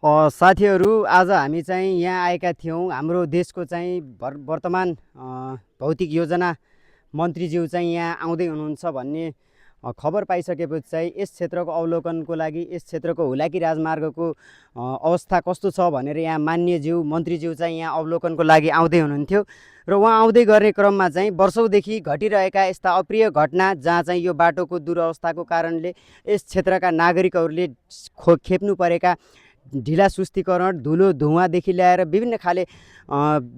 साथीहरू आज हामी चाहिँ यहाँ आएका थियौँ। हाम्रो देशको चाहिँ वर्तमान भौतिक योजना मन्त्रीज्यू चाहिँ यहाँ आउँदै हुनुहुन्छ भन्ने खबर पाइसकेपछि चाहिँ यस क्षेत्रको अवलोकनको लागि यस क्षेत्रको हुलाकी राजमार्गको अवस्था कस्तो छ भनेर यहाँ मान्यज्यू मन्त्रीज्यू चाहिँ यहाँ अवलोकनको लागि आउँदै हुनुहुन्थ्यो र उहाँ आउँदै गर्ने क्रममा चाहिँ वर्षौँदेखि घटिरहेका यस्ता अप्रिय घटना जहाँ चाहिँ यो बाटोको दुरवस्थाको कारणले यस क्षेत्रका नागरिकहरूले खेप्नु परेका ढिला सुस्तीकरण धुलो धुवाँदेखि ल्याएर विभिन्न खाले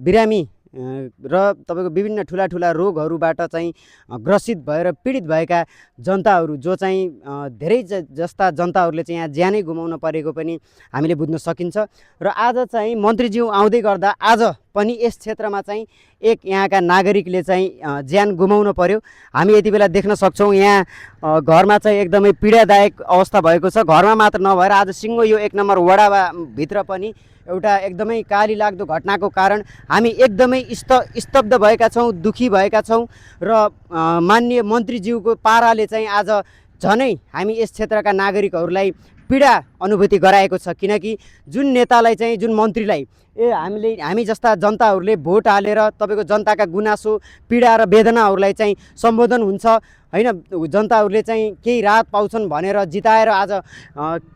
बिरामी र तपाईको विभिन्न ठुला ठुला रोगहरूबाट चाहिँ ग्रसित भएर पीडित भएका जनताहरू जो चाहिँ धेरै जस्ता जनताहरूले चाहिँ यहाँ ज्यानै गुमाउन परेको पनि हामीले बुझ्न सकिन्छ। र आज चाहिँ मन्त्रीज्यू आउँदै गर्दा आज पनि यस क्षेत्रमा चाहिँ एक यहाँका नागरिकले चाहिँ ज्यान गुमाउन पर्यो। हामी यति बेला देख्न सक्छौँ यहाँ घरमा चाहिँ एकदमै पीडादायक अवस्था भएको छ। घरमा मात्र नभएर आज सिङ्गो यो 1 नम्बर वडाभित्र पनि एउटा एकदमै काली लाग्दो घटनाको कारण हामी एकदमै स्तब्ध भएका छौँ, दुखी भएका छौँ र माननीय मन्त्रीज्यूको पाराले चाहिँ आज झनै हामी यस क्षेत्रका नागरिकहरूलाई पीडा अनुभूति गराएको छ। किनकि जुन नेतालाई चाहिँ जुन मन्त्रीलाई हामी जस्ता जनताहरूले भोट हालेर तपाईको जनताका गुनासो पीडा र वेदनाहरूलाई चाहिँ सम्बोधन हुन्छ हैन, जनताहरूले चाहिँ केही राहत पाउँछन् भनेर जिताएर आज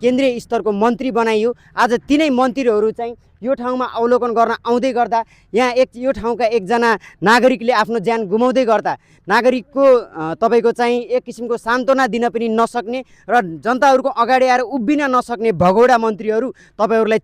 केन्द्रीय स्तरको मन्त्री बनाइयो। आज तिनै मन्त्रीहरू चाहिँ यो ठाउँमा अवलोकन गर्न आउँदै गर्दा यहाँ यो ठाउँका एकजना नागरिकले आफ्नो ज्यान गुमाउँदै गर्दा नागरिकको तपाईको चाहिँ एक किसिमको सान्त्वना दिन पनि नसक्ने र जनताहरूको अगाडि आएर उभिन नसक्ने भगौडा मन्त्रीहरू तपाईहरूलाई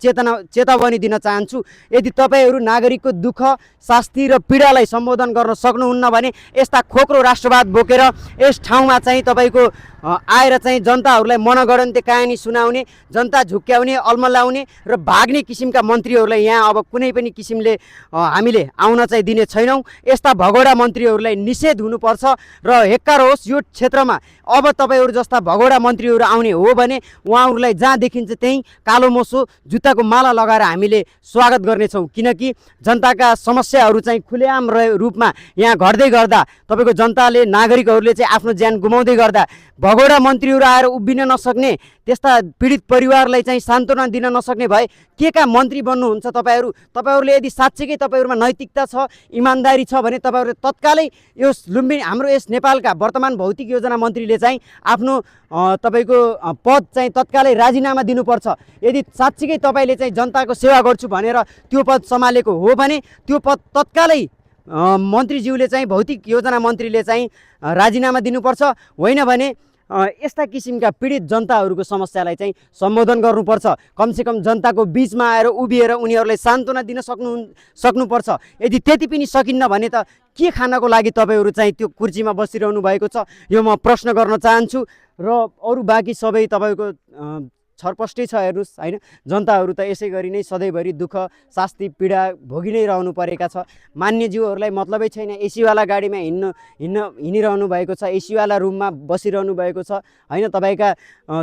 चेतावनी दिन चाहन्छु। यदि तपाईहरू नागरिकको दुःख शास्ति र पीडालाई सम्बोधन गर्न सक्नुहुन्न भने यस्ता खोक्रो राष्ट्रवाद बोकेर यस ठाउँमा चाहिँ तपाईको आएर चाहिँ जनताहरूलाई मनगढन्ते कहानी सुनाउने, जनता झुक्क्याउने, अल्मलाउने र भाग्ने किसिमका मन्त्रीहरूलाई यहाँ अब कुनै पनि किसिमले हामीले आउन चाहिँ दिने छैनौँ। यस्ता भगौडा मन्त्रीहरूलाई निषेध हुनुपर्छ र हेक्कार होस् यो क्षेत्रमा अब तपाईहरू जस्ता भगौडा मन्त्रीहरू आउने हो भने उहाँहरूलाई जहाँ देखिन्छ त्यहीँ कालो मोसो जुत्ताको माला लगाएर हामीले स्वागत गर्नेछौँ। किनकि जनताका समस्याहरू चाहिँ खुलेआम रूपमा यहाँ घट्दै गर्दा तपाईको जनताले नागरिकहरूले चाहिँ आफ्नो ज्यान गुमाउँदै गर्दा भगौडा मन्त्रीहरू आएर उभिन नसक्ने त्यस्ता पीडित परिवारलाई चाहिँ सान्त्वना दिन नसक्ने भए के का मन्त्री बन्नुहुन्छ तपाईहरूले यदि साँच्चैकै तपाईहरूमा नैतिकता छ, इमान्दारी छ भने तपाईहरूले तत्कालै यो लुम्बिनी हाम्रो यस नेपालका वर्तमान भौतिक योजना मन्त्रीले चाहिँ आफ्नो तपाईको पद चाहिँ तत्कालै राजीनामा दिनुपर्छ। यदि साँच्चैकै तपाईले चाहिँ जनताको सेवा गर्छु भनेर त्यो पद सम्हालेको हो भने त्यो पद तत्कालै मन्त्रीज्यूले चाहिँ भौतिक योजना मन्त्रीले चाहिँ राजीनामा दिनुपर्छ। होइन भने यस्ता किसिमका पीडित जनताहरूको समस्यालाई चाहिँ सम्बोधन गर्नुपर्छ। कमसेकम जनताको बिचमा आएर उभिएर उनीहरूलाई सान्त्वना दिन सक्नुपर्छ। यदि त्यति पनि सकिन्न भने त के खानको लागि तपाईहरू चाहिँ त्यो कुर्सीमा बसिरहनु भएको छ, यो म प्रश्न गर्न चाहन्छु। र अरू बाँकी सबै तपाईँको छरपष्टै छ हेर्नुहोस् होइन, जनताहरू त यसै गरी नै सधैँभरि दुःख शास्ति पीडा भोगि नै रहनु परेका छ। मान्यज्यूहरूलाई मतलबै छैन एसीवाला गाडीमा हिँडिरहनु भएको छ, एसीवाला रुममा बसिरहनु भएको छ होइन। तपाईँका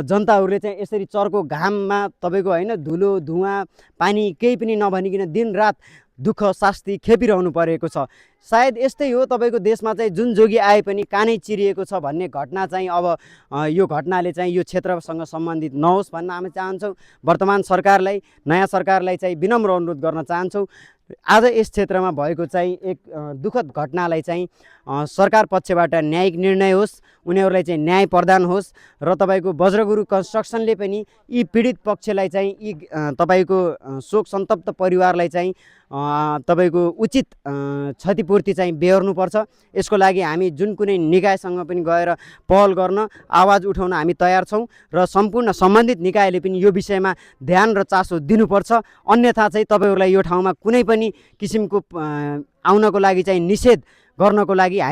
जनताहरूले चाहिँ यसरी चर्को घाममा तपाईँको होइन धुलो धुवाँ पानी केही पनि नभनिकन दिनरात दुःख शास्ति खेपिरहनु परेको छ। सायद यस्तै हो तपाईको देशमा चाहिँ जुन जोगी आए पनि कानै चिरिएको छ भन्ने घटना चाहिँ अब यो घटनाले चाहिँ यो क्षेत्रसँग सम्बन्धित नहोस् भन्न हामी चाहन्छौँ। वर्तमान सरकारलाई नयाँ सरकारलाई चाहिँ विनम्र अनुरोध गर्न चाहन्छौँ। आज यस क्षेत्रमा भएको चाहिँ एक दुःखद घटनालाई चाहिँ सरकार पक्षबाट न्यायिक निर्णय होस्, उनीहरूलाई चाहिँ न्याय प्रदान होस् र तपाईको वज्रगुरु कन्स्ट्रक्सनले पनि यी पीडित पक्षलाई चाहिँ यी तपाईको शोक सन्तप्त परिवारलाई चाहिँ तपाईको उचित क्षतिपूर्ति चाहिँ बेहोर्नुपर्छ। यसको लागि हामी जुन कुनै निकायसँग पनि गएर पहल गर्न आवाज उठाउन हामी तयार छौँ र सम्पूर्ण सम्बन्धित निकायले पनि यो विषयमा ध्यान र चासो दिनुपर्छ। अन्यथा चाहिँ तपाईहरूलाई यो ठाउँमा कुनै पनि किसिमको आउनको लागि चाहिँ निषेध गर्नको लागि हामी